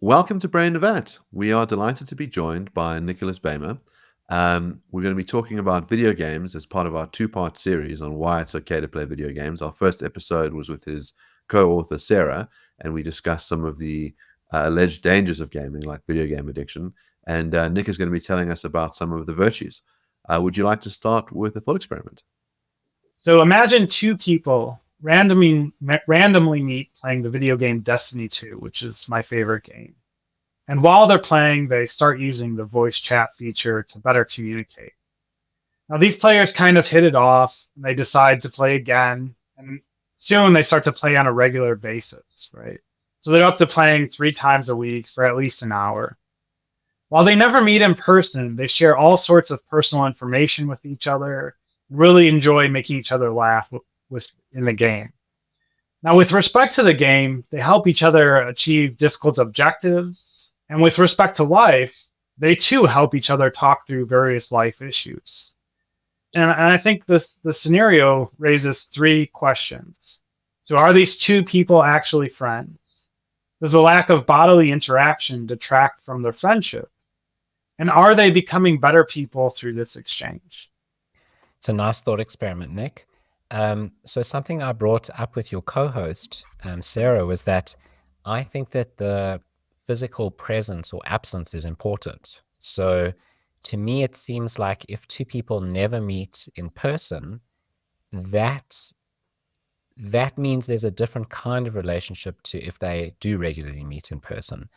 Welcome to Brain Event. We are delighted to be joined by Nicholas Baima. We're going to be talking about video games as part of our two-part series on why it's okay to play video games. Our first episode was with his co-author, Sarah, and we discussed some of the alleged dangers of gaming, like video game addiction. And Nick is going to be telling us about some of the virtues. Would you like to start with a thought experiment? So imagine two people randomly meet playing the video game Destiny 2, which is my favorite game. And while they're playing, they start using the voice chat feature to better communicate. Now, these players kind of hit it off and they decide to play again. And soon they start to play on a regular basis, right? So they're up to playing 3 times a week for at least an hour. While they never meet in person, they share all sorts of personal information with each other, really enjoy making each other laugh in the game. Now, with respect to the game, they help each other achieve difficult objectives. And with respect to life, they too help each other talk through various life issues. And I think the scenario raises 3 questions. So, are these two people actually friends? Does a lack of bodily interaction detract from their friendship? And are they becoming better people through this exchange? It's a nice thought experiment, Nick. So something I brought up with your co-host, Sarah, was that I think that the physical presence or absence is important. So to me, it seems like if two people never meet in person, that means there's a different kind of relationship to if they do regularly meet in person.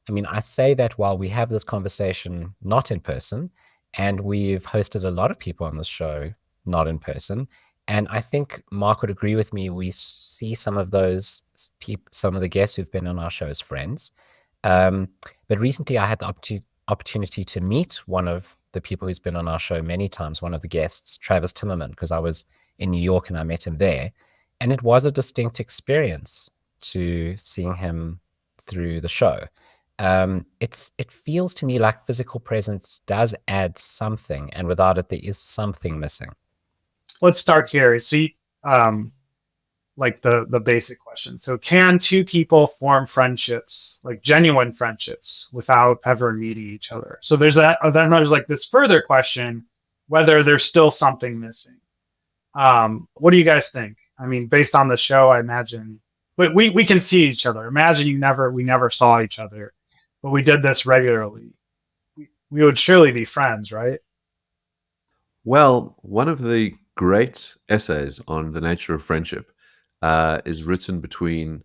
I mean, I say that while we have this conversation not in person, and we've hosted a lot of people on this show not in person. And I think Mark would agree with me. We see some of those people, some of the guests who've been on our show as friends. But recently I had the opportunity to meet one of the people who's been on our show many times, one of the guests, Travis Timmerman, because I was in New York and I met him there. And it was a distinct experience to seeing him through the show. It feels to me like physical presence does add something, and without it, there is something missing. Let's start here. See, like the basic question. So, can two people form friendships, like genuine friendships, without ever meeting each other? So there's that. Then there's like this further question, whether there's still something missing. What do you guys think? I mean, based on the show, I imagine, but we can see each other. Imagine we never saw each other, but we did this regularly. We would surely be friends, right? Well, one of the great essays on the nature of friendship is written between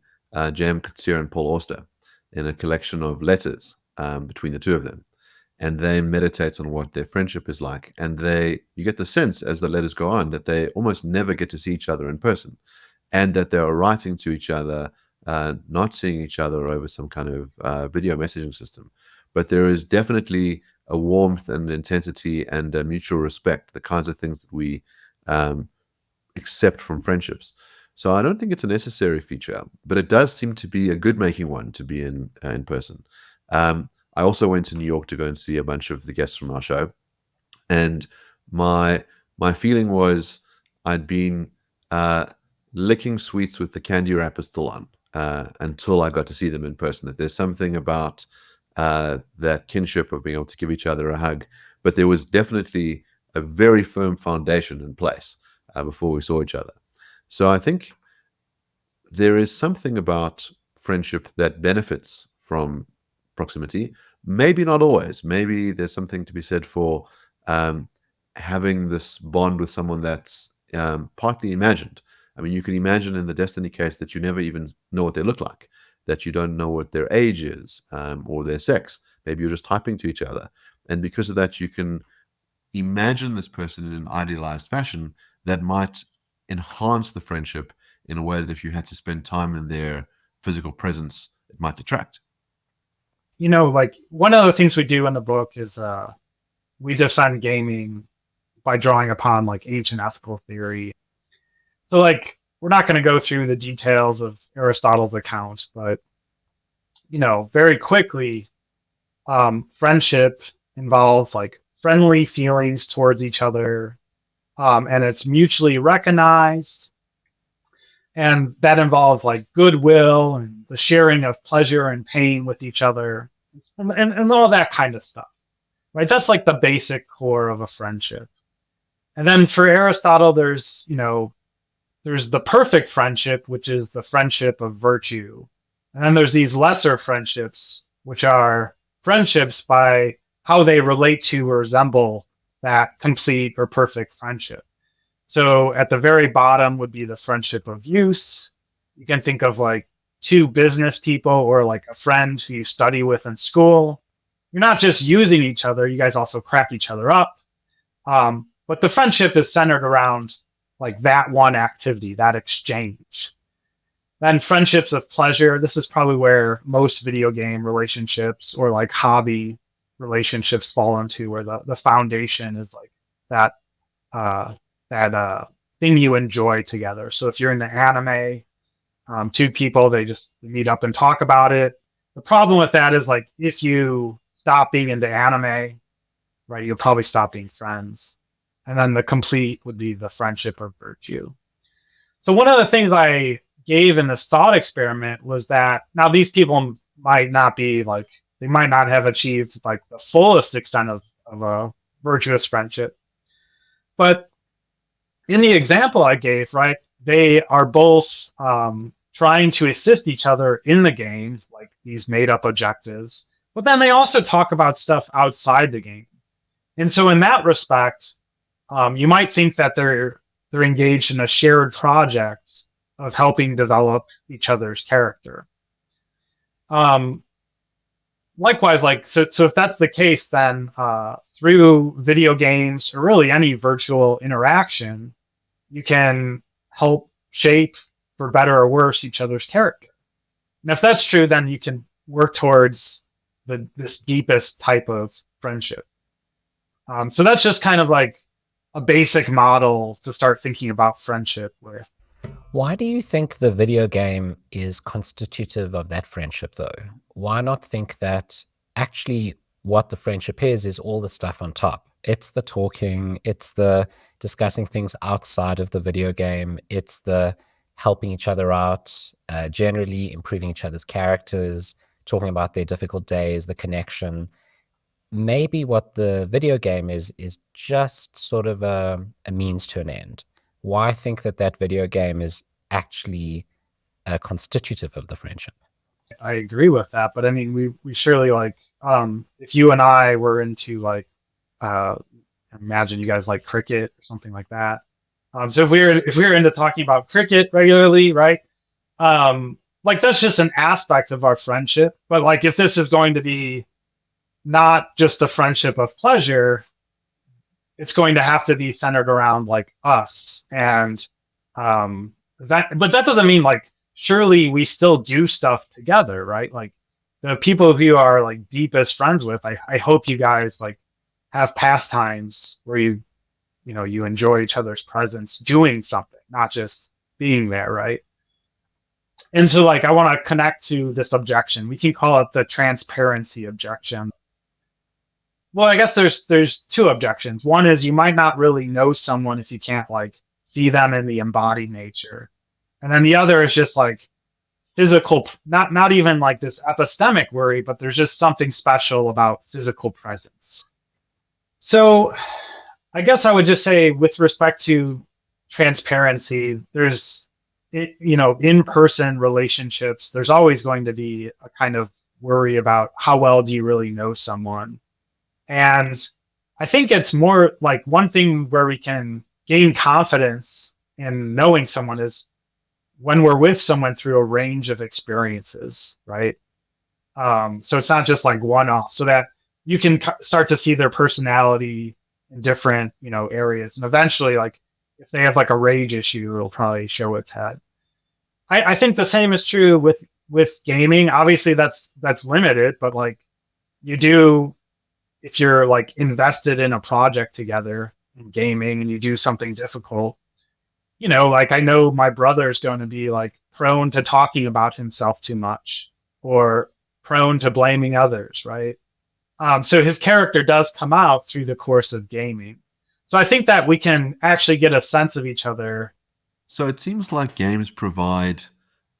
J.M. Coetzee and Paul Auster in a collection of letters between the two of them. And they meditate on what their friendship is like. And you get the sense as the letters go on that they almost never get to see each other in person, and that they are writing to each other, not seeing each other over some kind of video messaging system. But there is definitely a warmth and intensity and a mutual respect, the kinds of things that we accept from friendships. So I don't think it's a necessary feature, but it does seem to be a good making one to be in person. I also went to New York to go and see a bunch of the guests from our show, and my feeling was I'd been licking sweets with the candy wrapper still on until I got to see them in person. That there's something about that kinship of being able to give each other a hug, but there was definitely a very firm foundation in place before we saw each other. So I think there is something about friendship that benefits from proximity. Maybe not always. Maybe there's something to be said for having this bond with someone that's partly imagined. I mean, you can imagine in the Destiny case that you never even know what they look like, that you don't know what their age is or their sex. Maybe you're just typing to each other. And because of that, you can imagine this person in an idealized fashion that might enhance the friendship in a way that if you had to spend time in their physical presence, it might detract. Like one of the things we do in the book is we defend gaming by drawing upon like ancient ethical theory. So like we're not going to go through the details of Aristotle's accounts, but very quickly, friendship involves like friendly feelings towards each other, and it's mutually recognized. And that involves like goodwill and the sharing of pleasure and pain with each other, and all that kind of stuff, right? That's like the basic core of a friendship. And then for Aristotle, there's the perfect friendship, which is the friendship of virtue. And then there's these lesser friendships, which are friendships by how they relate to or resemble that complete or perfect friendship. So at the very bottom would be the friendship of use. You can think of like two business people or like a friend who you study with in school. You're not just using each other, you guys also crack each other up. But the friendship is centered around like that one activity, that exchange. Then friendships of pleasure. This is probably where most video game relationships or like hobby relationships fall into, where the foundation is like that thing you enjoy together. So if you're into anime, two people, they just meet up and talk about it. The problem with that is like if you stop being into anime, right, you'll probably stop being friends. And then the complete would be the friendship of virtue. So one of the things I gave in this thought experiment was that now these people might not be like, they might not have achieved like the fullest extent of a virtuous friendship. But in the example I gave, right, they are both trying to assist each other in the game, like these made up objectives. But then they also talk about stuff outside the game. And so in that respect, you might think that they're engaged in a shared project of helping develop each other's character. Likewise, like so if that's the case, then through video games or really any virtual interaction, you can help shape, for better or worse, each other's character. And if that's true, then you can work towards this deepest type of friendship. So that's just kind of like a basic model to start thinking about friendship with. Why do you think the video game is constitutive of that friendship, though? Why not think that actually what the friendship is all the stuff on top? It's the talking, it's the discussing things outside of the video game, it's the helping each other out, generally improving each other's characters, talking about their difficult days, the connection. Maybe what the video game is just sort of a means to an end. Why think that video game is actually constitutive of the friendship? I agree with that, but I mean, we surely like, if you and I were into like, imagine you guys like cricket or something like that. So if we were into talking about cricket regularly, right? Like that's just an aspect of our friendship. But like, if this is going to be not just the friendship of pleasure, it's going to have to be centered around like us. And but that doesn't mean like, surely we still do stuff together, right? Like the people who you are like deepest friends with, I hope you guys like have pastimes where you enjoy each other's presence doing something, not just being there, right? And so like I want to connect to this objection. We can call it the transparency objection. Well, I guess there's two objections. One is you might not really know someone if you can't like see them in the embodied nature. And then the other is just like physical, not even like this epistemic worry, but there's just something special about physical presence. So I guess I would just say with respect to transparency, there's, in-person relationships, there's always going to be a kind of worry about how well do you really know someone. And I think it's more like one thing where we can gain confidence in knowing someone is when we're with someone through a range of experiences, right? So it's not just like one-off, so that you can start to see their personality in different, areas. And eventually, like if they have like a rage issue, it'll probably show its head. I think the same is true with gaming. Obviously that's limited, but like you do, if you're like invested in a project together in gaming and you do something difficult, like I know my brother's going to be like prone to talking about himself too much or prone to blaming others, right? So his character does come out through the course of gaming. So I think that we can actually get a sense of each other So it seems like games provide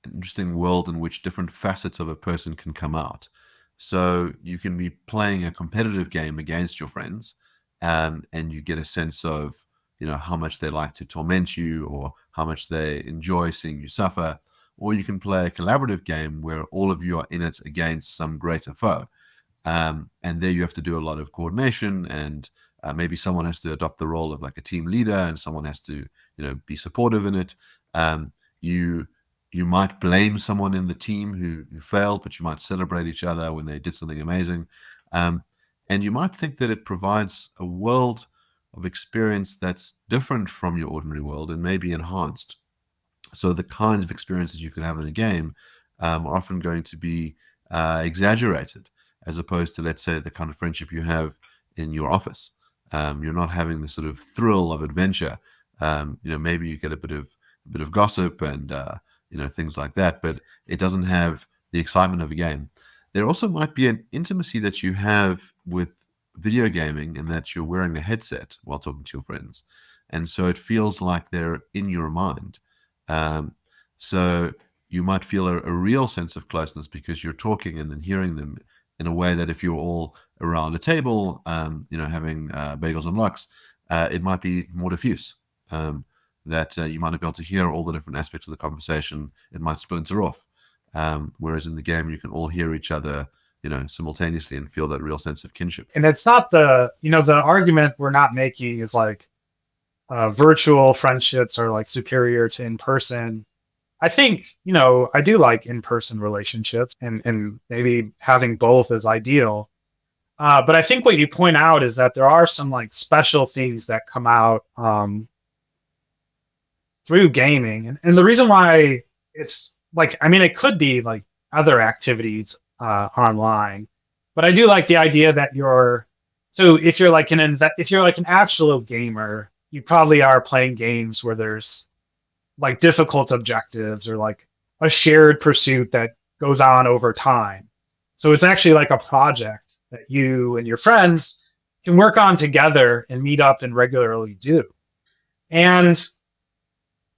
an interesting world in which different facets of a person can come out. So you can be playing a competitive game against your friends, and you get a sense of how much they like to torment you or how much they enjoy seeing you suffer. Or you can play a collaborative game where all of you are in it against some greater foe. And there you have to do a lot of coordination, and maybe someone has to adopt the role of like a team leader, and someone has to be supportive in it. You you might blame someone in the team who failed, but you might celebrate each other when they did something amazing. um, and you might think that it provides a world of experience that's different from your ordinary world and maybe enhanced. So the kinds of experiences you could have in a game are often going to be exaggerated, as opposed to, let's say, the kind of friendship you have in your office. You're not having the sort of thrill of adventure. Maybe you get a bit of gossip and things like that, but it doesn't have the excitement of a game. There also might be an intimacy that you have with video gaming, in that you're wearing a headset while talking to your friends, and so it feels like they're in your mind. um, so you might feel a real sense of closeness because you're talking and then hearing them in a way that if you're all around a table, having bagels and lox, it might be more diffuse. That you might not be able to hear all the different aspects of the conversation. It might splinter off. Whereas in the game, you can all hear each other, simultaneously, and feel that real sense of kinship. And it's not the argument we're not making is like virtual friendships are like superior to in person. I think, I do like in person relationships, and maybe having both is ideal. But I think what you point out is that there are some like special things that come out through gaming. And the reason why it's like, I mean, it could be like other activities online, but I do like the idea that so if you're like if you're like an absolute gamer, you probably are playing games where there's like difficult objectives or like a shared pursuit that goes on over time. So it's actually like a project that you and your friends can work on together and meet up and regularly do. And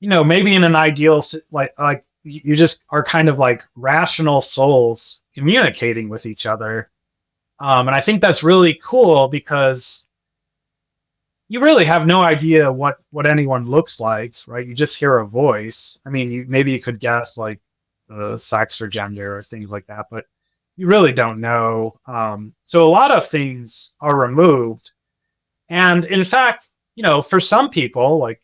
maybe in an ideal like you just are kind of like rational souls communicating with each other. And I think that's really cool because you really have no idea what anyone looks like, right? You just hear a voice. I mean, maybe you could guess like sex or gender or things like that, but you really don't know. So a lot of things are removed, and in fact, for some people, like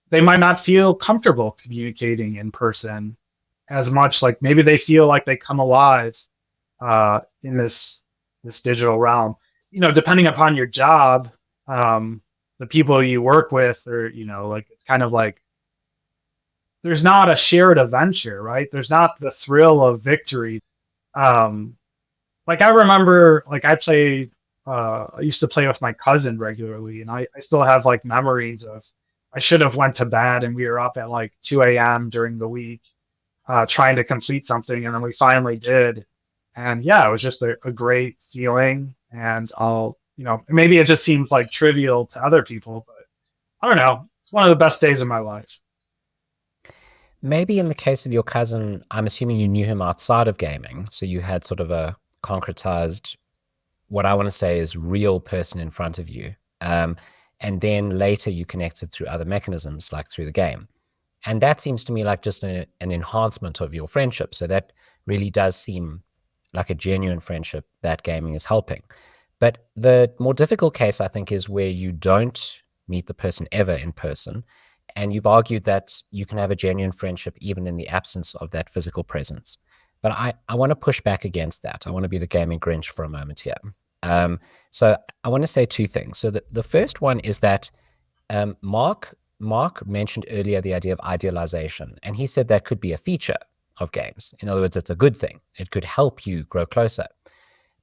they might not feel comfortable communicating in person as much. Like maybe they feel like they come alive in this digital realm. Depending upon your job, the people you work with, or like it's kind of like there's not a shared adventure, right? There's not the thrill of victory. Um, like I remember, like I used to play with my cousin regularly, and I still have like memories of I should have went to bed and we were up at like 2 a.m. during the week trying to complete something, and then we finally did. And yeah, it was just a great feeling. And maybe it just seems like trivial to other people, but I don't know. It's one of the best days of my life. Maybe in the case of your cousin, I'm assuming you knew him outside of gaming, so you had sort of a concretized, what I want to say is real person in front of you. And then later you connected through other mechanisms, like through the game. And that seems to me like just an enhancement of your friendship. So that really does seem like a genuine friendship that gaming is helping. But the more difficult case, I think, is where you don't meet the person ever in person. And you've argued that you can have a genuine friendship even in the absence of that physical presence. But I want to push back against that. I want to be the gaming Grinch for a moment here. So I want to say two things. So the first one is that Mark mentioned earlier the idea of idealization, and he said that could be a feature of games. In other words, it's a good thing. It could help you grow closer.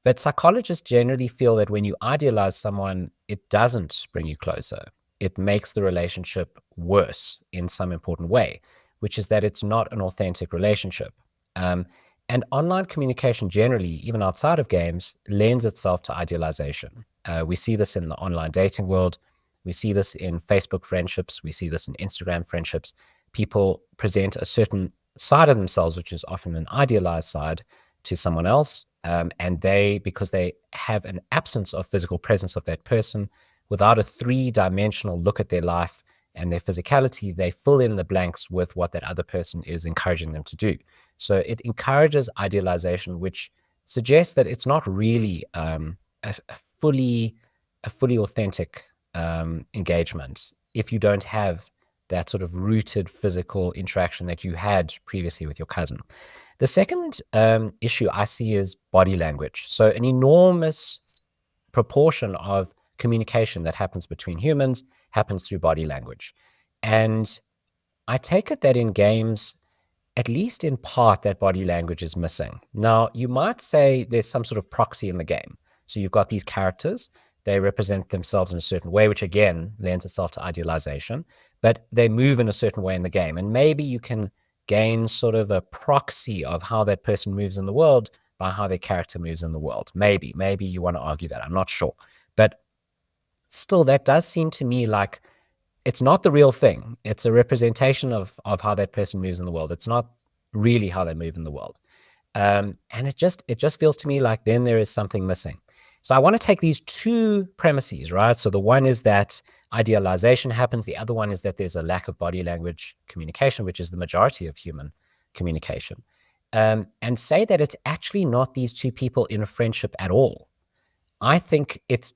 But psychologists generally feel that when you idealize someone, it doesn't bring you closer. It makes the relationship worse in some important way, which is that it's not an authentic relationship. And online communication generally, even outside of games, lends itself to idealization. We see this in the online dating world. We see this in Facebook friendships. We see this in Instagram friendships. People present a certain side of themselves, which is often an idealized side, to someone else. And they, because they have an absence of physical presence of that person, without a three-dimensional look at their life and their physicality, they fill in the blanks with what that other person is encouraging them to do. So it encourages idealization, which suggests that it's not really a fully authentic engagement if you don't have that sort of rooted physical interaction that you had previously with your cousin. The second issue I see is body language. So an enormous proportion of communication that happens between humans happens through body language. And I take it that in games, at least in part, that body language is missing. Now, you might say there's some sort of proxy in the game. So you've got these characters, they represent themselves in a certain way, which again lends itself to idealization, but they move in a certain way in the game. And maybe you can gain sort of a proxy of how that person moves in the world by how their character moves in the world. Maybe you want to argue that. I'm not sure. But still, that does seem to me like it's not the real thing. It's a representation of how that person moves in the world. It's not really how they move in the world. And it just feels to me like then there is something missing. So I want to take these two premises, right? So the one is that idealization happens. The other one is that there's a lack of body language communication, which is the majority of human communication. And say that it's actually not these two people in a friendship at all. I think it's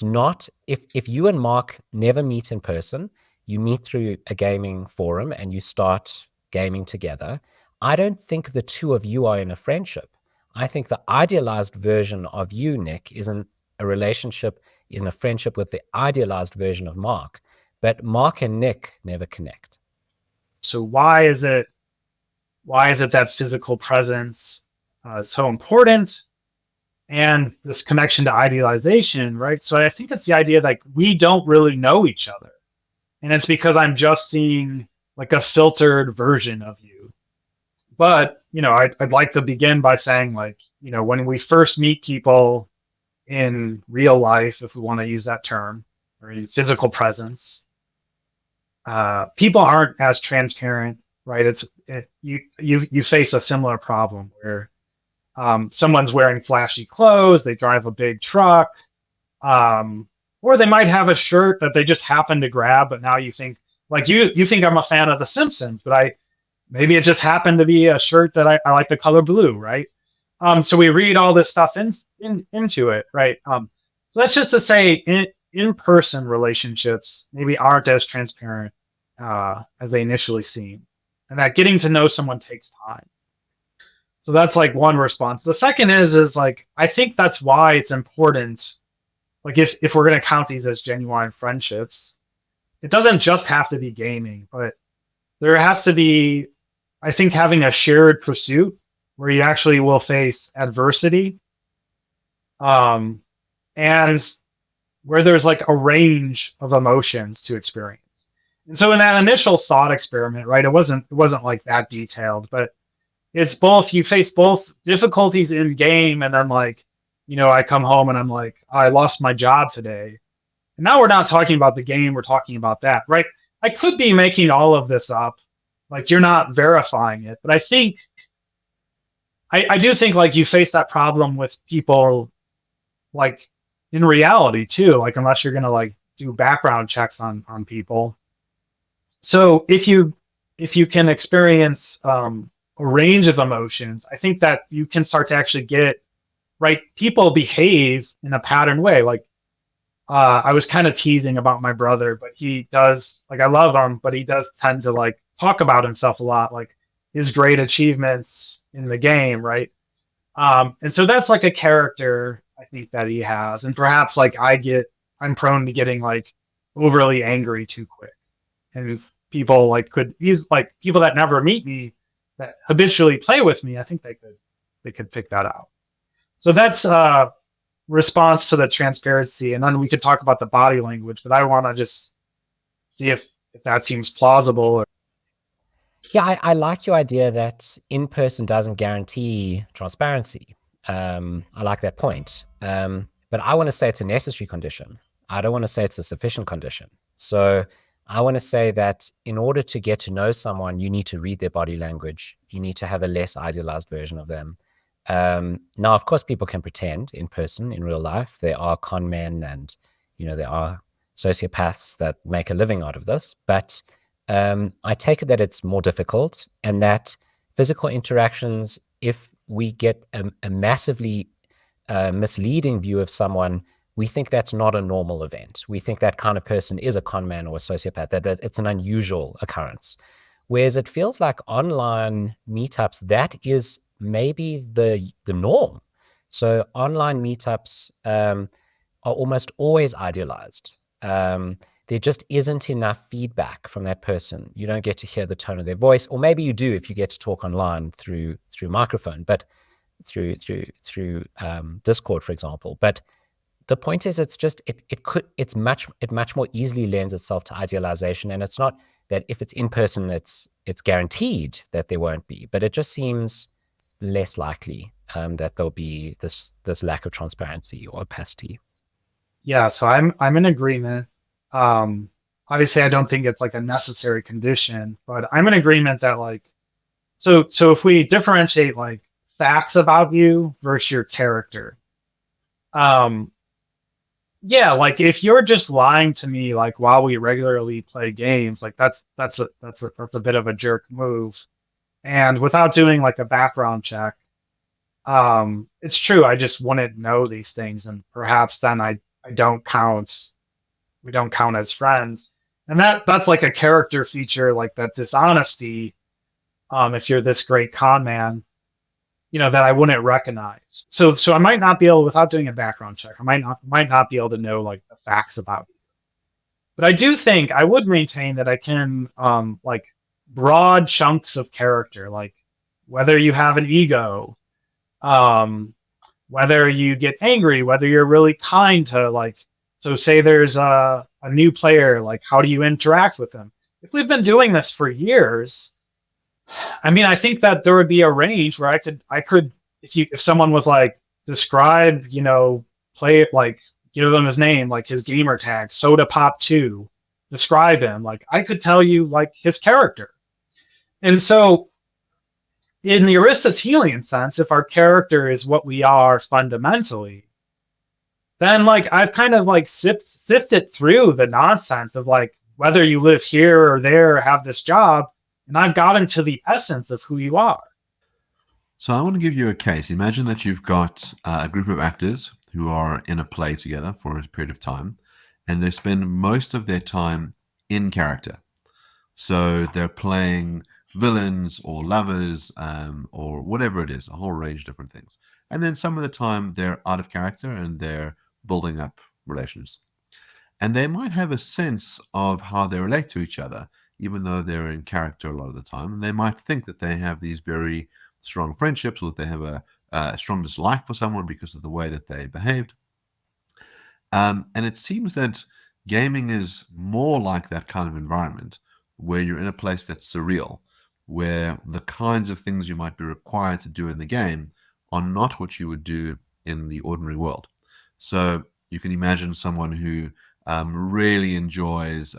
not, if you and Mark never meet in person, you meet through a gaming forum and you start gaming together, I don't think the two of you are in a friendship. I think the idealized version of you, Nick, is in a relationship, in a friendship with the idealized version of Mark. But Mark and Nick never connect. So why is it that physical presence is so important? And this connection to idealization, right? So I think it's the idea that we don't really know each other. And it's because I'm just seeing like a filtered version of you. But, I'd like to begin by saying, like, when we first meet people in real life, if we want to use that term, or in physical presence, people aren't as transparent, right? You face a similar problem where someone's wearing flashy clothes, they drive a big truck, or they might have a shirt that they just happen to grab, but now you think, like, you think I'm a fan of The Simpsons, but maybe it just happened to be a shirt that I like the color blue, right? So we read all this stuff into it, right? So that's just to say, in-person relationships maybe aren't as transparent as they initially seem, and that getting to know someone takes time. So that's like one response. The second is like, I think that's why it's important. Like if we're going to count these as genuine friendships, it doesn't just have to be gaming, but there has to be, I think, having a shared pursuit where you actually will face adversity, and where there's like a range of emotions to experience. And so in that initial thought experiment, right, it wasn't like that detailed, but it's both, you face both difficulties in game, and then like, I come home and I'm like, I lost my job today. And now we're not talking about the game, we're talking about that, right? I could be making all of this up. Like, you're not verifying it. But I think, I do think like you face that problem with people, like in reality too, like unless you're going to like do background checks on people. So if you can experience, a range of emotions, I think that you can start to actually get, right, people behave in a pattern way. Like, I was kind of teasing about my brother, but he does, like, I love him, but he does tend to like talk about himself a lot, like his great achievements in the game, right? And so that's like a character I think that he has. And perhaps like I'm prone to getting like overly angry too quick. And if people like he's like people that never meet me, that habitually play with me, I think they could pick that out. So that's response to the transparency, and then we could talk about the body language. But I want to just see if that seems plausible. Or... Yeah, I like your idea that in person doesn't guarantee transparency. I like that point, but I want to say it's a necessary condition. I don't want to say it's a sufficient condition. So I want to say that in order to get to know someone, you need to read their body language. You need to have a less idealized version of them. Now, of course, people can pretend in person, in real life. There are con men and, there are sociopaths that make a living out of this. But I take it that it's more difficult, and that physical interactions, if we get a massively misleading view of someone, we think that's not a normal event. We think that kind of person is a con man or a sociopath, that it's an unusual occurrence. Whereas it feels like online meetups, that is maybe the norm. So online meetups are almost always idealized. There just isn't enough feedback from that person. You don't get to hear the tone of their voice, or maybe you do if you get to talk online through microphone, but through Discord, for example. But the point is, it much more easily lends itself to idealization, and it's not that if it's in person, it's guaranteed that there won't be, but it just seems less likely that there'll be this lack of transparency or opacity. Yeah, so I'm in agreement. Obviously, I don't think it's like a necessary condition, but I'm in agreement that like, so if we differentiate like facts about you versus your character, yeah, like if you're just lying to me like while we regularly play games, like that's a bit of a jerk move, and without doing like a background check, it's true. I just wouldn't know these things, and perhaps then I don't count. We don't count as friends, and that's like a character feature, like that dishonesty. If you're this great con man, that I wouldn't recognize. So I might not be able, without doing a background check, I might not be able to know like the facts about you. But I do think I would maintain that I can like broad chunks of character, like whether you have an ego, whether you get angry, whether you're really kind to like. So say there's a new player, like how do you interact with them? If we've been doing this for years, I mean, I think that there would be a range where I could, if someone was like, describe, play it, like, give them his name, like his gamer tag, Soda Pop 2, describe him, like, I could tell you, like, his character. And so, in the Aristotelian sense, if our character is what we are fundamentally, then, like, I've kind of, like, sifted through the nonsense of, like, whether you live here or there or have this job, and I've gotten to the essence of who you are. So I want to give you a case. Imagine that you've got a group of actors who are in a play together for a period of time, and they spend most of their time in character. So they're playing villains or lovers or whatever it is, a whole range of different things. And then some of the time they're out of character and they're building up relations. And they might have a sense of how they relate to each other, even though they're in character a lot of the time. And they might think that they have these very strong friendships, or that they have a strong dislike for someone because of the way that they behaved. And it seems that gaming is more like that kind of environment, where you're in a place that's surreal, where the kinds of things you might be required to do in the game are not what you would do in the ordinary world. So you can imagine someone who really enjoys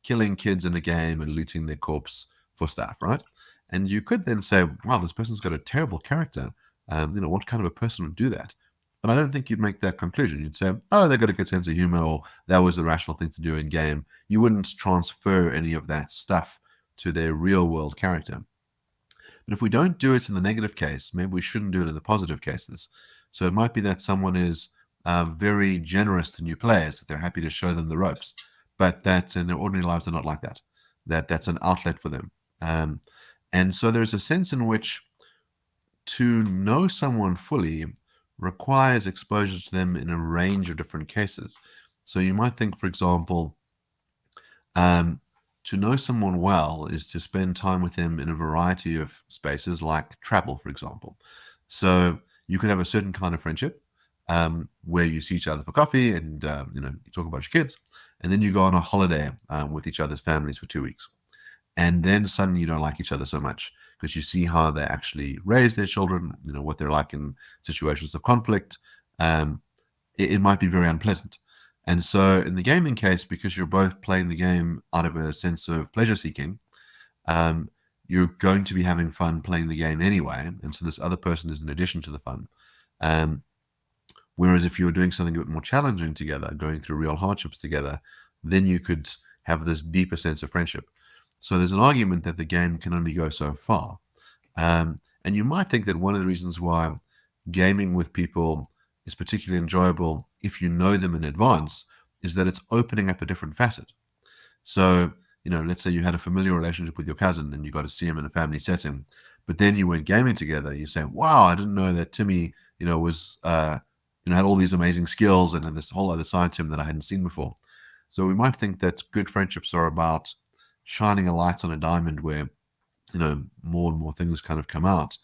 killing kids in a game and looting their corpse for stuff, right? And you could then say, wow, this person's got a terrible character. What kind of a person would do that? But I don't think you'd make that conclusion. You'd say, oh, they've got a good sense of humor, or that was the rational thing to do in game. You wouldn't transfer any of that stuff to their real world character. But if we don't do it in the negative case, maybe we shouldn't do it in the positive cases. So it might be that someone is very generous to new players, that they're happy to show them the ropes, but that in their ordinary lives they're not like that. That's an outlet for them. And so there's a sense in which to know someone fully requires exposure to them in a range of different cases. So you might think, for example, to know someone well is to spend time with them in a variety of spaces, like travel, for example. So you could have a certain kind of friendship where you see each other for coffee and you talk about your kids, and then you go on a holiday with each other's families for 2 weeks. And then suddenly you don't like each other so much because you see how they actually raise their children, what they're like in situations of conflict. It might be very unpleasant. And so in the gaming case, because you're both playing the game out of a sense of pleasure seeking, um, you're going to be having fun playing the game anyway. And so this other person is in addition to the fun. Um, whereas if you were doing something a bit more challenging together, going through real hardships together, then you could have this deeper sense of friendship. So there's an argument that the game can only go so far. And you might think that one of the reasons why gaming with people is particularly enjoyable if you know them in advance is that it's opening up a different facet. So, let's say you had a familiar relationship with your cousin and you got to see him in a family setting, but then you went gaming together. You say, "Wow, I didn't know that Timmy, was, had all these amazing skills and had this whole other side to him that I hadn't seen before." So we might think that good friendships are about shining a light on a diamond where, more and more things kind of come out.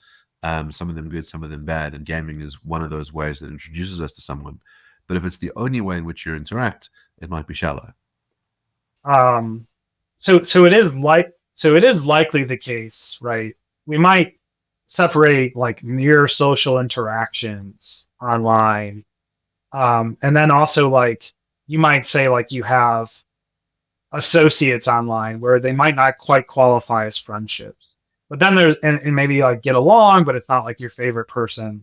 Some of them good, some of them bad, and gaming is one of those ways that introduces us to someone. But if it's the only way in which you interact, it might be shallow. So it is likely the case, right? We might separate like mere social interactions online, and then also like you might say like you have associates online where they might not quite qualify as friendships, but then there's and maybe like get along, but it's not like your favorite person.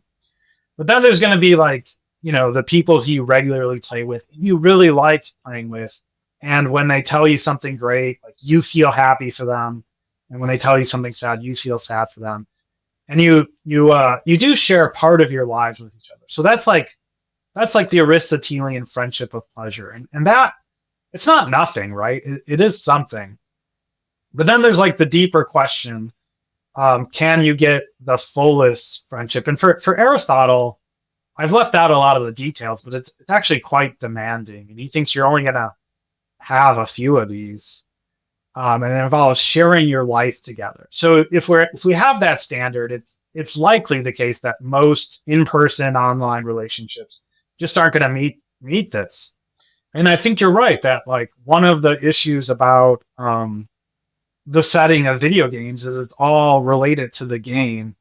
But then there's going to be like, the people who you regularly play with, you really like playing with. And when they tell you something great, like you feel happy for them. And when they tell you something sad, you feel sad for them. And you do share part of your lives with each other. So that's like the Aristotelian friendship of pleasure. And that it's not nothing, right? It is something. But then there's like the deeper question. Can you get the fullest friendship? And for Aristotle, I've left out a lot of the details, but it's actually quite demanding. And he thinks you're only going to have a few of these. And it involves sharing your life together. So if we have that standard, it's likely the case that most in-person online relationships just aren't going to meet this. And I think you're right that like one of the issues about the setting of video games is it's all related to the game.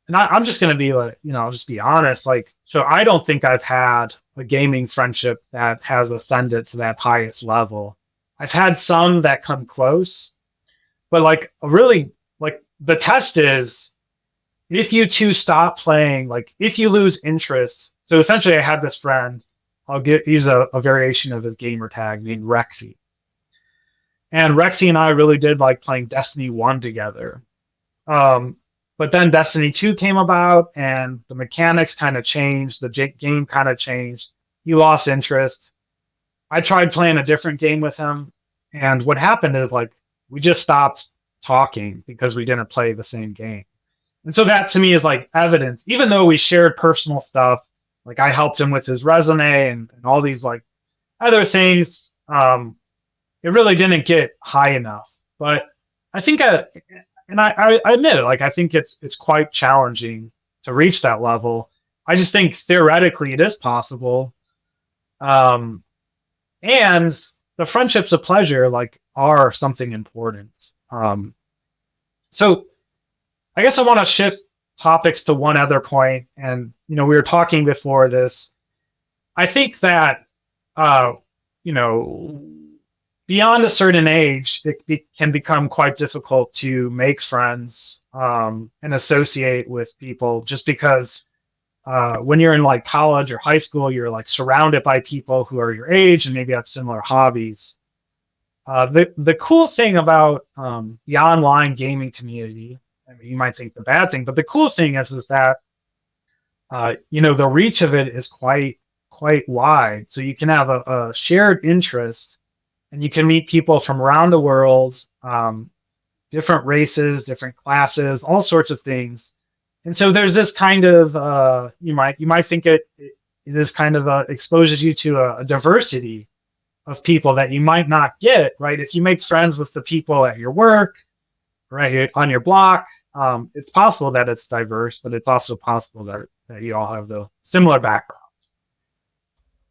And I'm just going to be like, I'll just be honest. Like, so I don't think I've had a gaming friendship that has ascended to that highest level. I've had some that come close, but like really, like the test is if you two stop playing, like if you lose interest. So essentially I had this friend, he's a variation of his gamer tag named Rexy. And Rexy and I really did like playing Destiny 1 together. But then Destiny 2 came about and the mechanics kind of changed. The game kind of changed. He lost interest. I tried playing a different game with him. And what happened is like, we just stopped talking because we didn't play the same game. And so that to me is like evidence, even though we shared personal stuff, like I helped him with his resume and all these like other things. It really didn't get high enough, but I think, and I admit it, like I think it's quite challenging to reach that level. I just think theoretically it is possible, and the friendships of pleasure like are something important. So I guess I want to shift topics to one other point, and we were talking before this. I think that beyond a certain age, it can become quite difficult to make friends and associate with people just because when you're in like college or high school, you're like surrounded by people who are your age and maybe have similar hobbies. The cool thing about the online gaming community, I mean, you might think the bad thing, but the cool thing is that the reach of it is quite wide. So you can have a shared interest. And you can meet people from around the world, different races, different classes, all sorts of things. And so there's this kind of you might think it is kind of exposes you to a diversity of people that you might not get, right? If you make friends with the people at your work, right, on your block, it's possible that it's diverse, but it's also possible that you all have the similar backgrounds.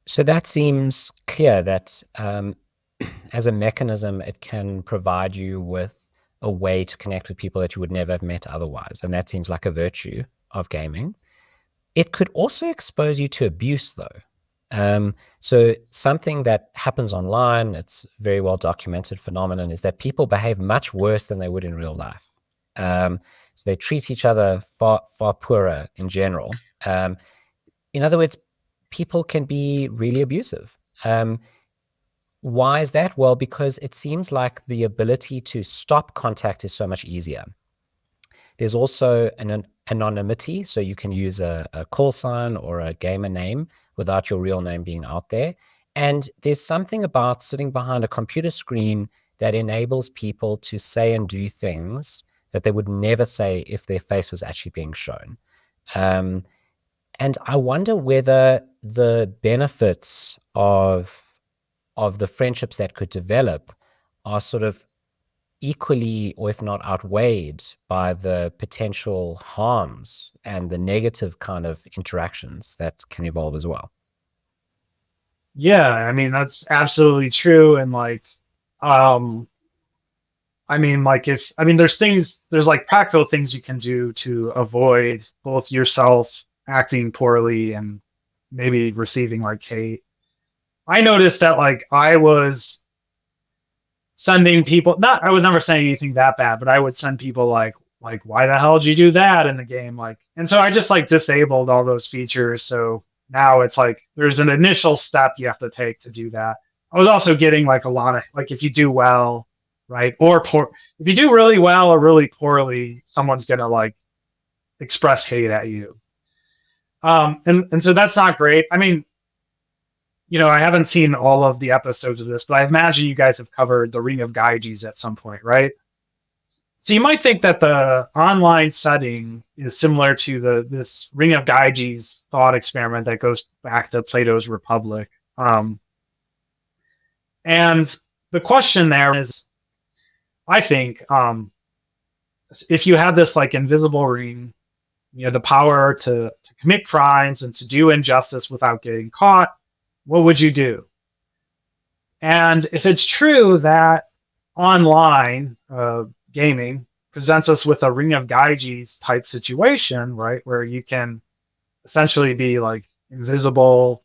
So that seems clear that as a mechanism, it can provide you with a way to connect with people that you would never have met otherwise. And that seems like a virtue of gaming. It could also expose you to abuse, though. So something that happens online, it's a very well documented phenomenon, is that people behave much worse than they would in real life. So they treat each other far poorer in general. In other words, people can be really abusive. Why is that? Well, because it seems like the ability to stop contact is so much easier. There's also an anonymity, so you can use a call sign or a gamer name without your real name being out there. And there's something about sitting behind a computer screen that enables people to say and do things that they would never say if their face was actually being shown. And I wonder whether the benefits of the friendships that could develop are sort of equally, or if not outweighed, by the potential harms and the negative kind of interactions that can evolve as well. Yeah, I mean, that's absolutely true. And like, I mean, like there's like practical things you can do to avoid both yourself acting poorly and maybe receiving like hate. I noticed that like I was sending people, not, I was never saying anything that bad, but I would send people like, why the hell did you do that in the game? Like, and so I just like disabled all those features. So now it's like, there's an initial step you have to take to do that. I was also getting like a lot of, like, if you do well, right, or poor, if you do really well or really poorly, someone's going to like express hate at you. And so that's not great. I mean, you know, I haven't seen all of the episodes of this, but I imagine you guys have covered the Ring of Gyges at some point, right? So you might think that the online setting is similar to this Ring of Gyges thought experiment that goes back to Plato's Republic. And the question there is, I think, if you have this like invisible ring, you know, the power to commit crimes and to do injustice without getting caught, what would you do? And if it's true that online gaming presents us with a Ring of Gyges type situation, right, where you can essentially be like invisible,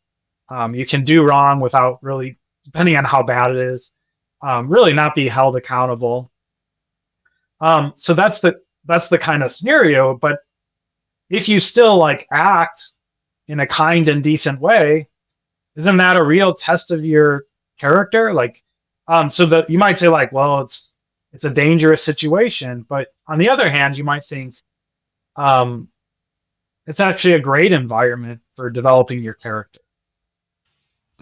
you can do wrong without really, depending on how bad it is, really not be held accountable. So that's the kind of scenario. But if you still like act in a kind and decent way, isn't that a real test of your character? Like, so that you might say like, well, it's a dangerous situation, but on the other hand, you might think, it's actually a great environment for developing your character.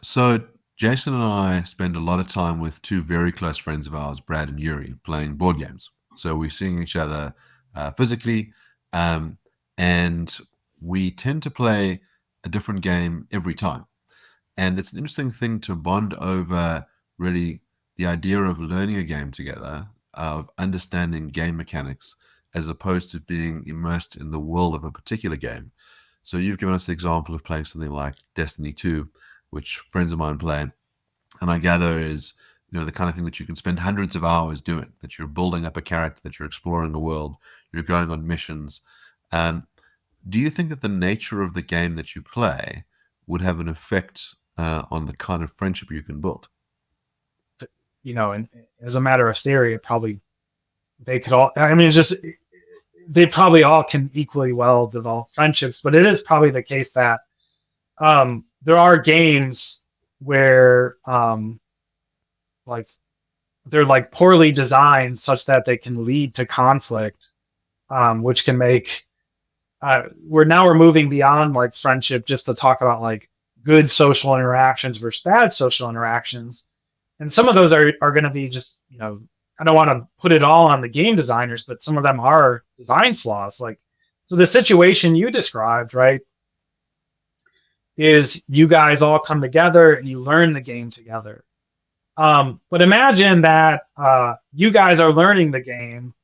So Jason and I spend a lot of time with two very close friends of ours, Brad and Yuri, playing board games. So we're seeing each other physically, and we tend to play a different game every time. And it's an interesting thing to bond over, really, the idea of learning a game together, of understanding game mechanics, as opposed to being immersed in the world of a particular game. So you've given us the example of playing something like Destiny 2, which friends of mine play, and I gather is, you know, the kind of thing that you can spend hundreds of hours doing, that you're building up a character, that you're exploring the world, you're going on missions. Do you think that the nature of the game that you play would have an effect on the kind of friendship you can build? You know, and as a matter of theory, it probably, they could all, I mean, it's just, they probably all can equally well develop friendships, but it is probably the case that there are games where like they're like poorly designed such that they can lead to conflict, which can make we're moving beyond like friendship just to talk about like good social interactions versus bad social interactions. And some of those are going to be just, you know, I don't want to put it all on the game designers, but some of them are design flaws. Like, so the situation you described, right, is you guys all come together and you learn the game together. But imagine that you guys are learning the game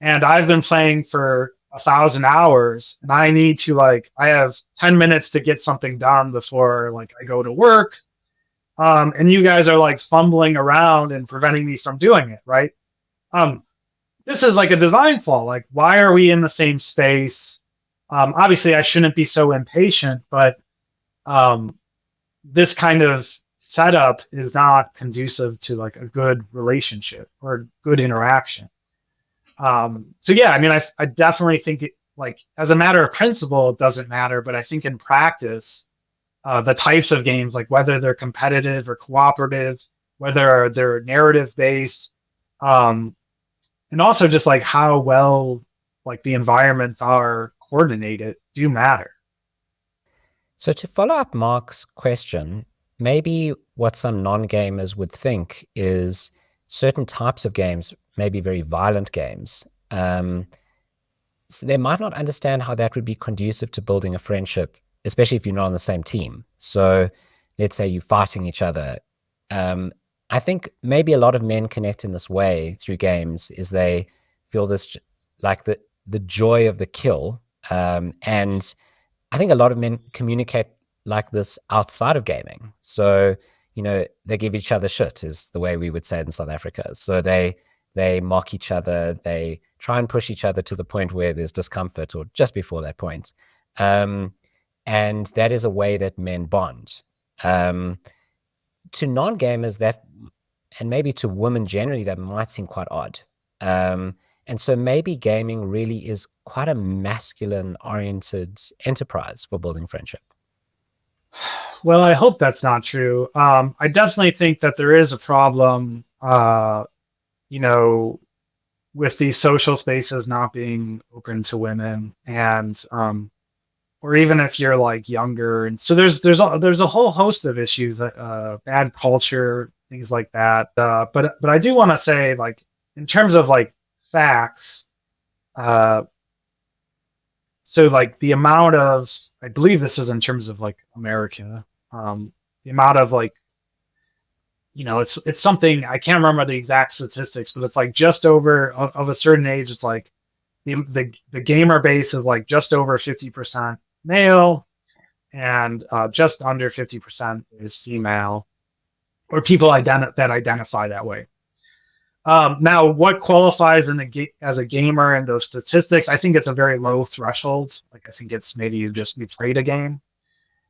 and I've been playing for 1,000 hours and I need to like, I have 10 minutes to get something done before like I go to work. And you guys are like fumbling around and preventing me from doing it, right? This is like a design flaw. Like, why are we in the same space? Obviously, I shouldn't be so impatient, but this kind of setup is not conducive to like a good relationship or good interaction. So yeah, I mean, I definitely think it, like, as a matter of principle, it doesn't matter, but I think in practice, the types of games, like whether they're competitive or cooperative, whether they're narrative based, um, and also just like how well like the environments are coordinated, do matter. So to follow up Mark's question, maybe what some non-gamers would think is certain types of games, maybe very violent games, so they might not understand how that would be conducive to building a friendship, especially if you're not on the same team. So let's say you're fighting each other. I think maybe a lot of men connect in this way through games is they feel this like the joy of the kill. And I think a lot of men communicate like this outside of gaming. So, they give each other shit is the way we would say it in South Africa. So they mock each other, they try and push each other to the point where there's discomfort or just before that point. And that is a way that men bond. To non-gamers that, and maybe to women generally, that might seem quite odd. And so maybe gaming really is quite a masculine-oriented enterprise for building friendship. Well, I hope that's not true. I definitely think that there is a problem, you know, with these social spaces not being open to women, and or even if you're like younger, and so there's a whole host of issues that bad culture, things like that. But I do want to say, like, in terms of like facts, uh, so like the amount of, I believe this is in terms of like America, the amount of like, it's something, I can't remember the exact statistics, but it's like just over of a certain age. It's like the gamer base is like just over 50% male, and just under 50% is female, or people that identify that way. Now, what qualifies as a gamer in those statistics? I think it's a very low threshold. Like, I think it's maybe you played a game,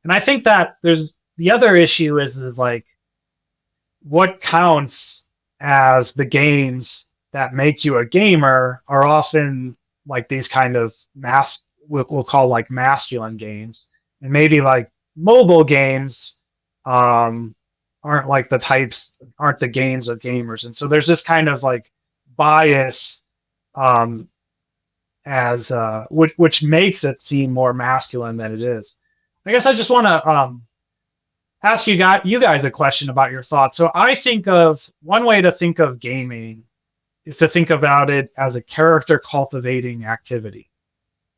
and I think that there's the other issue is like what counts as the games that make you a gamer are often like these kind of we'll call like masculine games, and maybe like mobile games aren't like aren't the games of gamers, and so there's this kind of like bias um, as which makes it seem more masculine than it is. I guess I just want to ask you guys a question about your thoughts. So I think of one way to think of gaming is to think about it as a character cultivating activity,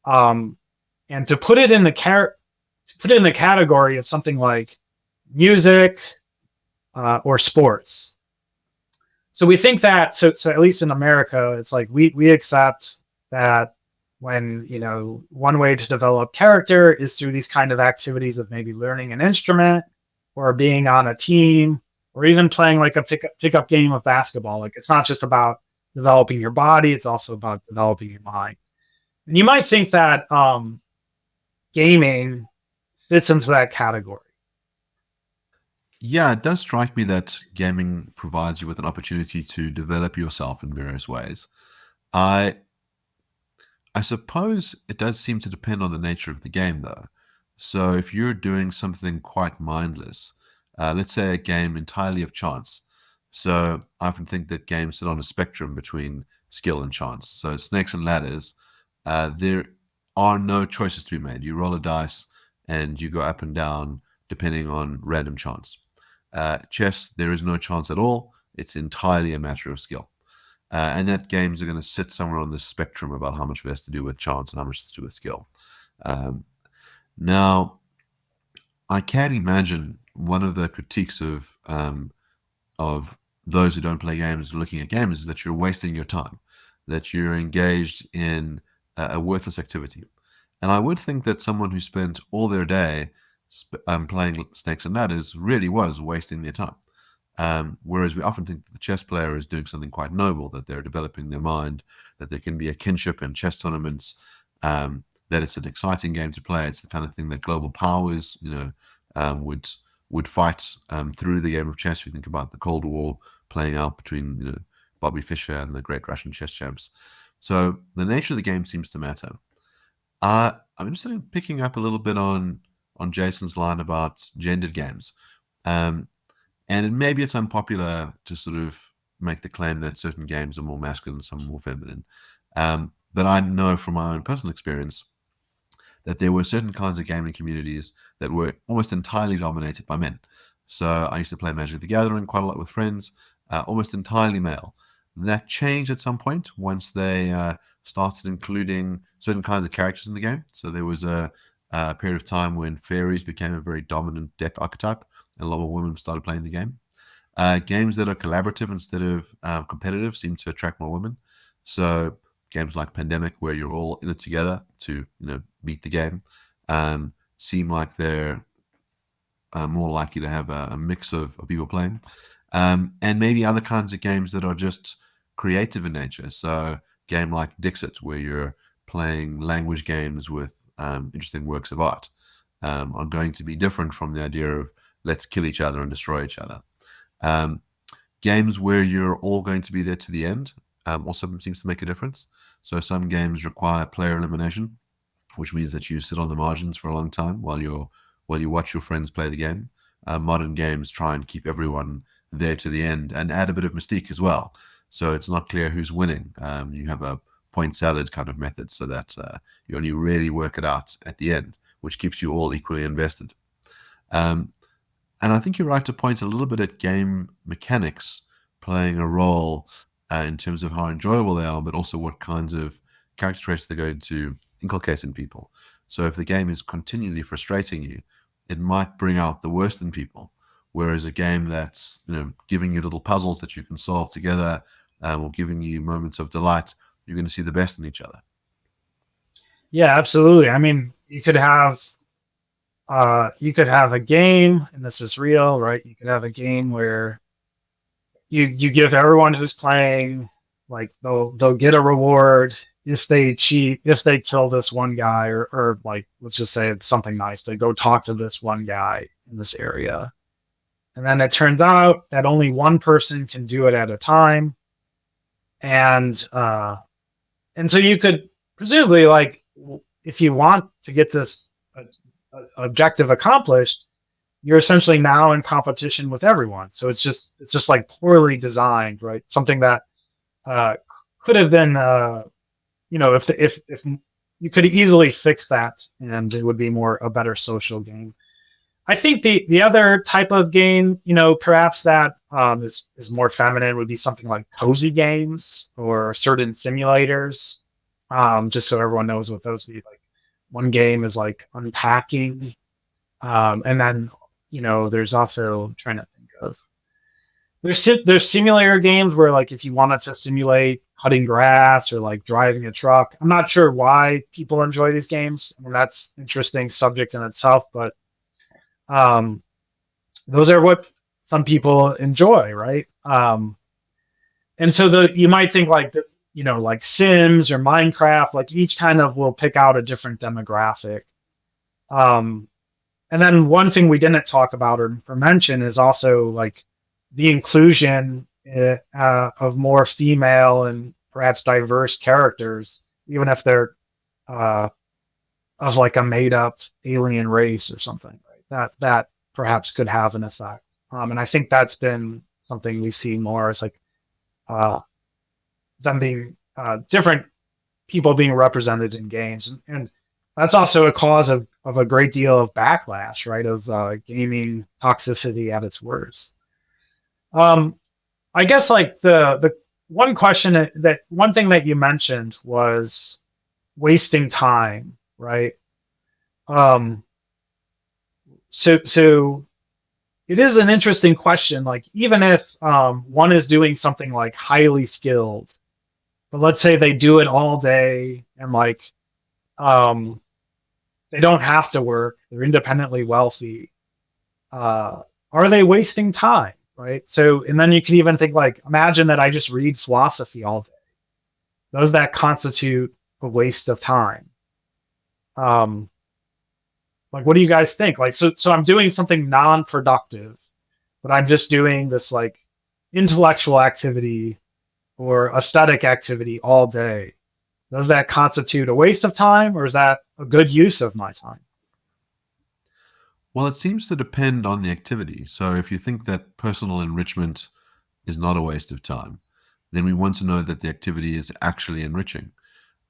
and to put it in the category of something like music or sports. So we think that, so at least in America, it's like we accept that when, one way to develop character is through these kind of activities of maybe learning an instrument or being on a team or even playing like a pickup game of basketball. Like, it's not just about developing your body, it's also about developing your mind. And you might think that gaming fits into that category. Yeah, it does strike me that gaming provides you with an opportunity to develop yourself in various ways. I I suppose it does seem to depend on the nature of the game, though. So if you're doing something quite mindless, let's say a game entirely of chance. So I often think that games sit on a spectrum between skill and chance. So snakes and ladders, there are no choices to be made. You roll a dice and you go up and down depending on random chance. Chess, there is no chance at all. It's entirely a matter of skill. And that games are going to sit somewhere on the spectrum about how much it has to do with chance and how much to do with skill. Um, Now, I can imagine one of the critiques of those who don't play games looking at games is that you're wasting your time, that you're engaged in a worthless activity. And I would think that someone who spent all their day playing snakes and ladders really was wasting their time. Whereas we often think that the chess player is doing something quite noble, that they're developing their mind, that there can be a kinship in chess tournaments, that it's an exciting game to play. It's the kind of thing that global powers, would would fight through the game of chess. You think about the Cold War playing out between Bobby Fischer and the great Russian chess champs. So the nature of the game seems to matter. I'm interested in picking up a little bit on Jason's line about gendered games. And maybe it's unpopular to sort of make the claim that certain games are more masculine and some more feminine. But I know from my own personal experience that there were certain kinds of gaming communities that were almost entirely dominated by men. So I used to play Magic the Gathering quite a lot with friends, almost entirely male. That changed at some point once they started including certain kinds of characters in the game. So there was a period of time when fairies became a very dominant deck archetype, and a lot more women started playing the game. Games that are collaborative instead of competitive seem to attract more women. So games like Pandemic, where you're all in it together to beat the game, seem like they're more likely to have a mix of people playing. And maybe other kinds of games that are just creative in nature. So a game like Dixit, where you're playing language games with interesting works of art, are going to be different from the idea of let's kill each other and destroy each other. Games where you're all going to be there to the end also seems to make a difference. So some games require player elimination, which means that you sit on the margins for a long time while you watch your friends play the game. Modern games try and keep everyone there to the end and add a bit of mystique as well. So it's not clear who's winning. You have a point salad kind of method so that you only really work it out at the end, which keeps you all equally invested. And I think you're right to point a little bit at game mechanics playing a role in terms of how enjoyable they are, but also what kinds of character traits they're going to inculcate in people. So if the game is continually frustrating you, it might bring out the worst in people. Whereas a game that's giving you little puzzles that you can solve together, or giving you moments of delight, you're going to see the best in each other. Yeah, absolutely. I mean, you could have a game, and this is real, right? You could have a game where you give everyone who's playing, like, they'll get a reward if they cheat, if they kill this one guy, or like, let's just say it's something nice, they go talk to this one guy in this area. And then it turns out that only one person can do it at a time. And so you could presumably, like, if you want to get this objective accomplished, you're essentially now in competition with everyone. So it's just like poorly designed, right? Something that could have been, if you could easily fix that, and it would be a better social game. I think the other type of game, perhaps that is more feminine, would be something like cozy games or certain simulators. Just so everyone knows what those would be. Like, one game is like unpacking, and then there's also, I'm trying to think of, there's simulator games where, like, if you wanted to simulate cutting grass or like driving a truck. I'm not sure why people enjoy these games. I mean, that's an interesting subject in itself, but those are what some people enjoy, right? And so you might think like like Sims or Minecraft, like each kind of will pick out a different demographic. And then one thing we didn't talk about or mention is also like the inclusion of more female and perhaps diverse characters, even if they're of like a made up alien race or something, right? That perhaps could have an effect. And I think that's been something we see more as like them being different people being represented in games. And that's also a cause of a great deal of backlash, right? Of gaming toxicity at its worst. I guess like the one question that one thing that you mentioned was wasting time, right? So it is an interesting question. Like, even if one is doing something like highly skilled, but let's say they do it all day and like they don't have to work, they're independently wealthy. Are they wasting time, right? So, and then you can even think like, imagine that I just read philosophy all day. Does that constitute a waste of time? Like, what do you guys think? Like, so I'm doing something non-productive, but I'm just doing this like intellectual activity or aesthetic activity all day. Does that constitute a waste of time, or is that a good use of my time? Well, it seems to depend on the activity. So if you think that personal enrichment is not a waste of time, then we want to know that the activity is actually enriching.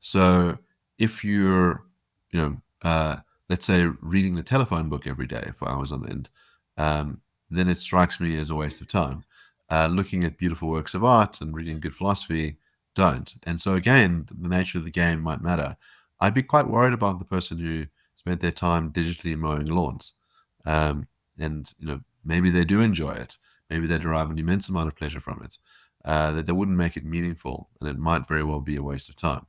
So if you're, you know, let's say reading the telephone book every day for hours on end, then it strikes me as a waste of time. Looking at beautiful works of art and reading good philosophy don't. And so again, the nature of the game might matter. I'd be quite worried about the person who spent their time digitally mowing lawns. And maybe they do enjoy it. Maybe they derive an immense amount of pleasure from it. That they wouldn't make it meaningful, and it might very well be a waste of time.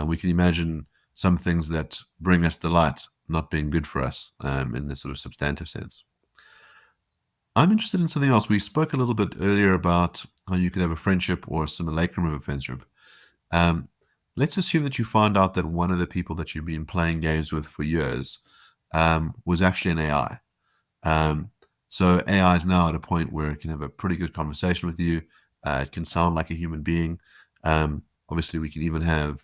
We can imagine some things that bring us delight not being good for us in this sort of substantive sense. I'm interested in something else. We spoke a little bit earlier about how you could have a friendship or a simulacrum of a friendship. Um, let's assume that you find out that one of the people that you've been playing games with for years was actually an AI. So AI is now at a point where it can have a pretty good conversation with you. It can sound like a human being. Obviously, we can even have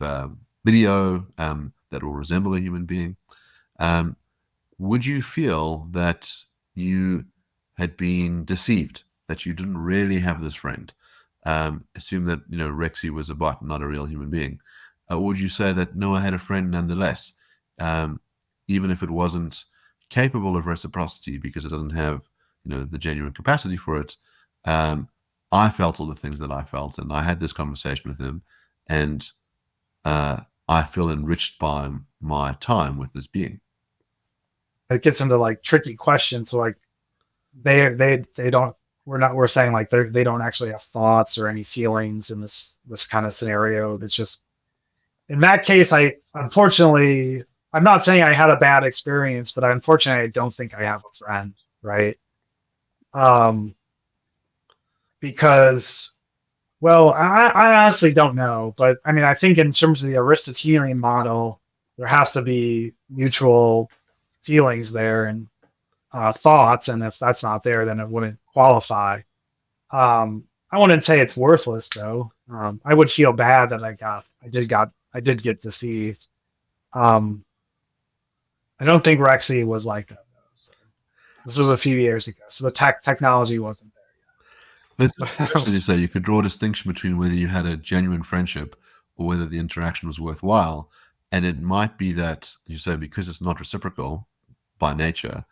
video that will resemble a human being. Would you feel that you had been deceived, that you didn't really have this friend? Assume that Rexy was a bot, not a real human being. Or would you say that no, I had a friend nonetheless, even if it wasn't capable of reciprocity because it doesn't have the genuine capacity for it? I felt all the things that I felt, and I had this conversation with him, and I feel enriched by my time with this being. It gets into like tricky questions. So like they don't. We're saying like they don't actually have thoughts or any feelings in this kind of scenario. It's just in that case, unfortunately, I'm not saying I had a bad experience, but unfortunately, I don't think I have a friend, right? Because, well, I honestly don't know, but I mean, I think in terms of the Aristotelian model, there has to be mutual feelings there and thoughts, and if that's not there, then it wouldn't qualify. I wouldn't say it's worthless though. I would feel bad that I did get deceived. Um, I don't think Rexy was like that though. So this was a few years ago, so the technology wasn't It's there. interesting, as you say, you could draw a distinction between whether you had a genuine friendship or whether the interaction was worthwhile. And it might be that, you say, because it's not reciprocal by nature,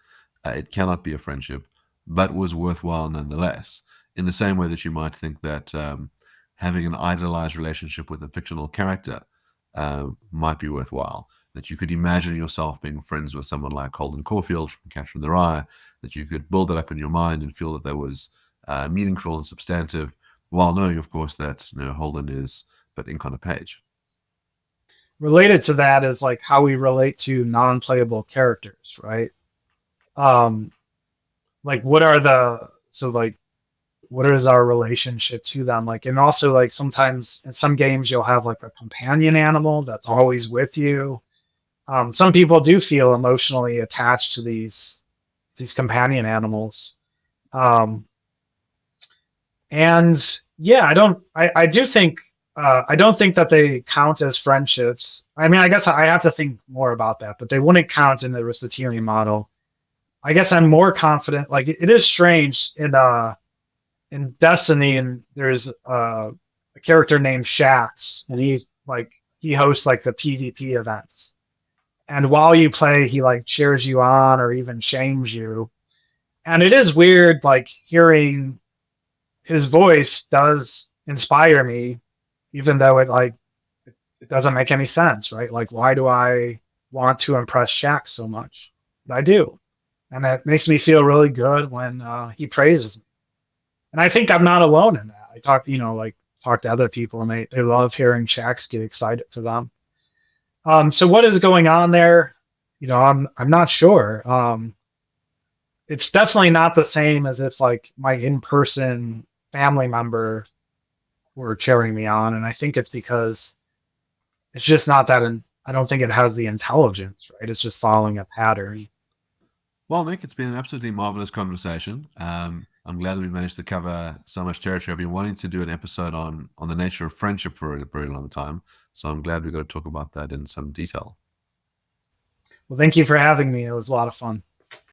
it cannot be a friendship, but was worthwhile nonetheless. In the same way that you might think that having an idealized relationship with a fictional character might be worthwhile. That you could imagine yourself being friends with someone like Holden Caulfield from Catcher in the Rye, that you could build it up in your mind and feel that there was meaningful and substantive, while knowing, of course, that Holden is but ink on a page. Related to that is like how we relate to non-playable characters, right? Um, like what is our relationship to them? Like, and also like sometimes in some games you'll have like a companion animal that's always with you. Some people do feel emotionally attached to these companion animals. Um, and yeah, I do think I don't think that they count as friendships. I mean, I guess I have to think more about that, but they wouldn't count in the Aristotelian model. I guess I'm more confident. Like it is strange in Destiny, and there's a character named Shax, and he hosts like the PvP events. And while you play, he like cheers you on or even shames you. And it is weird, like hearing his voice does inspire me, even though it doesn't make any sense, right? Like, why do I want to impress Shaq so much? But I do, and that makes me feel really good when he praises me. And I think I'm not alone in that. I talk, talk to other people, and they love hearing Shaqs get excited for them. So what is going on there? I'm not sure. It's definitely not the same as if like my in-person family member were cheering me on, and I think it's because it's just not that. I don't think it has the intelligence, right? It's just following a pattern. Well, Nick, it's been an absolutely marvelous conversation. I'm glad that we managed to cover so much territory. I've been wanting to do an episode on the nature of friendship for a very long time, so I'm glad we got to talk about that in some detail. Well, thank you for having me. It was a lot of fun.